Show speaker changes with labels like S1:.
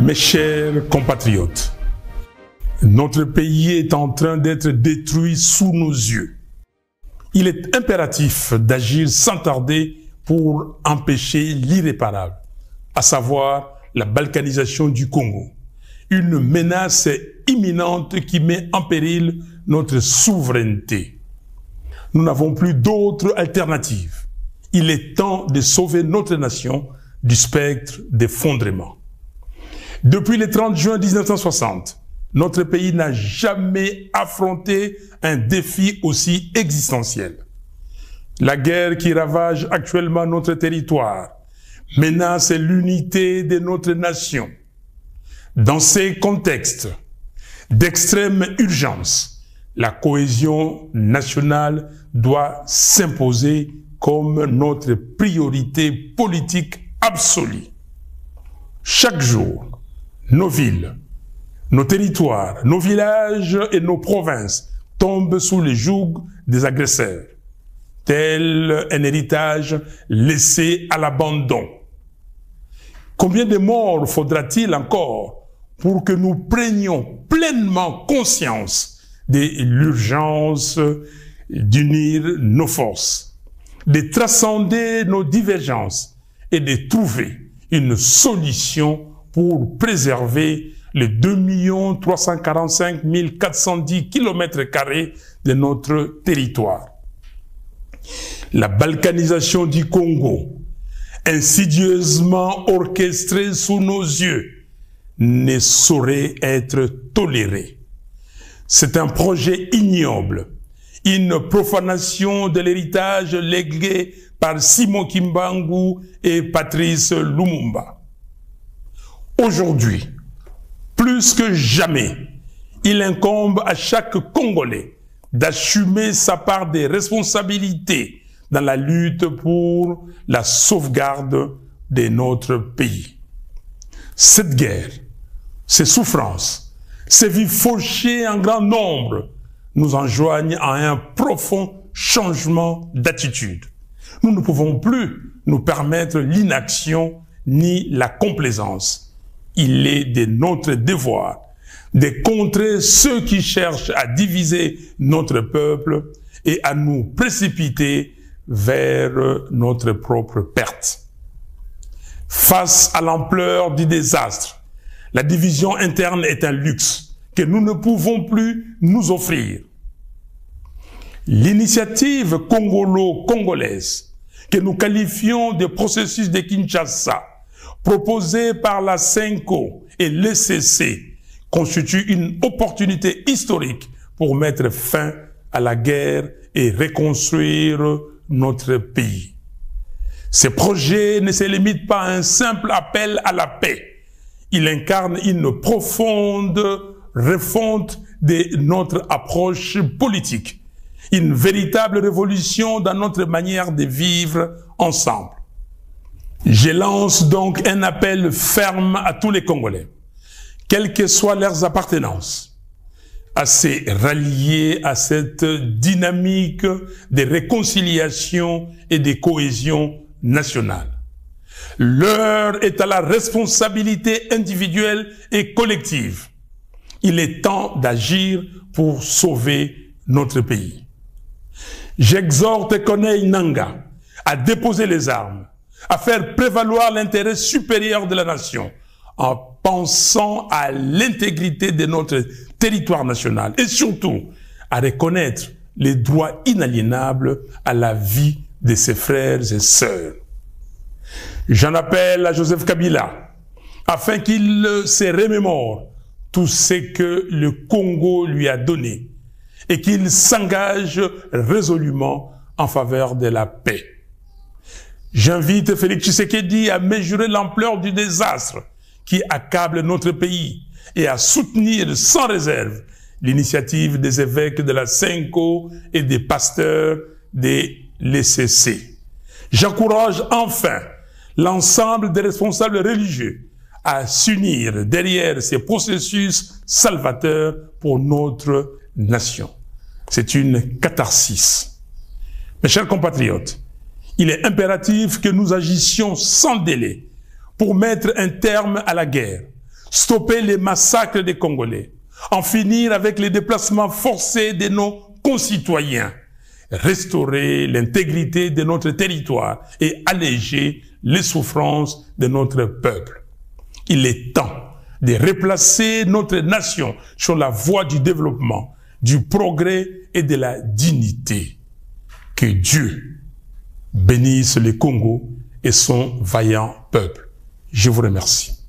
S1: Mes chers compatriotes, notre pays est en train d'être détruit sous nos yeux. Il est impératif d'agir sans tarder pour empêcher l'irréparable, à savoir la balkanisation du Congo. Une menace imminente qui met en péril notre souveraineté. Nous n'avons plus d'autre alternative. Il est temps de sauver notre nation du spectre d'effondrement. Depuis le 30 juin 1960, notre pays n'a jamais affronté un défi aussi existentiel. La guerre qui ravage actuellement notre territoire menace l'unité de notre nation. Dans ces contextes d'extrême urgence, la cohésion nationale doit s'imposer comme notre priorité politique absolue. Chaque jour, nos villes, nos territoires, nos villages et nos provinces tombent sous le joug des agresseurs, tel un héritage laissé à l'abandon. Combien de morts faudra-t-il encore pour que nous prenions pleinement conscience de l'urgence d'unir nos forces, de transcender nos divergences et de trouver une solution pour préserver les 2 345 410 km² de notre territoire. La balkanisation du Congo, insidieusement orchestrée sous nos yeux, ne saurait être tolérée. C'est un projet ignoble, une profanation de l'héritage légué par Simon Kimbangu et Patrice Lumumba. Aujourd'hui, plus que jamais, il incombe à chaque Congolais d'assumer sa part des responsabilités dans la lutte pour la sauvegarde de notre pays. Cette guerre, ces souffrances, ces vies fauchées en grand nombre nous enjoignent à un profond changement d'attitude. Nous ne pouvons plus nous permettre l'inaction ni la complaisance. Il est de notre devoir de contrer ceux qui cherchent à diviser notre peuple et à nous précipiter vers notre propre perte. Face à l'ampleur du désastre, la division interne est un luxe que nous ne pouvons plus nous offrir. L'initiative congolo-congolaise, que nous qualifions de processus de Kinshasa, proposée par la CENCO et l'ECC, constitue une opportunité historique pour mettre fin à la guerre et reconstruire notre pays. Ce projet ne se limite pas à un simple appel à la paix. Il incarne une profonde refonte de notre approche politique, une véritable révolution dans notre manière de vivre ensemble. Je lance donc un appel ferme à tous les Congolais, quelles que soient leurs appartenances, à se rallier à cette dynamique de réconciliation et de cohésion nationale. L'heure est à la responsabilité individuelle et collective. Il est temps d'agir pour sauver notre pays. J'exhorte Corneille Nangaa à déposer les armes, à faire prévaloir l'intérêt supérieur de la nation, en pensant à l'intégrité de notre territoire national et surtout à reconnaître les droits inaliénables à la vie de ses frères et sœurs. J'en appelle à Joseph Kabila afin qu'il se remémore tout ce que le Congo lui a donné et qu'il s'engage résolument en faveur de la paix. J'invite Félix Tshisekedi à mesurer l'ampleur du désastre qui accable notre pays et à soutenir sans réserve l'initiative des évêques de la CENCO et des pasteurs de l'ECC. J'encourage enfin l'ensemble des responsables religieux à s'unir derrière ces processus salvateurs pour notre nation. C'est une catharsis. Mes chers compatriotes, il est impératif que nous agissions sans délai pour mettre un terme à la guerre, stopper les massacres des Congolais, en finir avec les déplacements forcés de nos concitoyens, restaurer l'intégrité de notre territoire et alléger les souffrances de notre peuple. Il est temps de replacer notre nation sur la voie du développement, du progrès et de la dignité. Que Dieu bénisse le Congo et son vaillant peuple. Je vous remercie.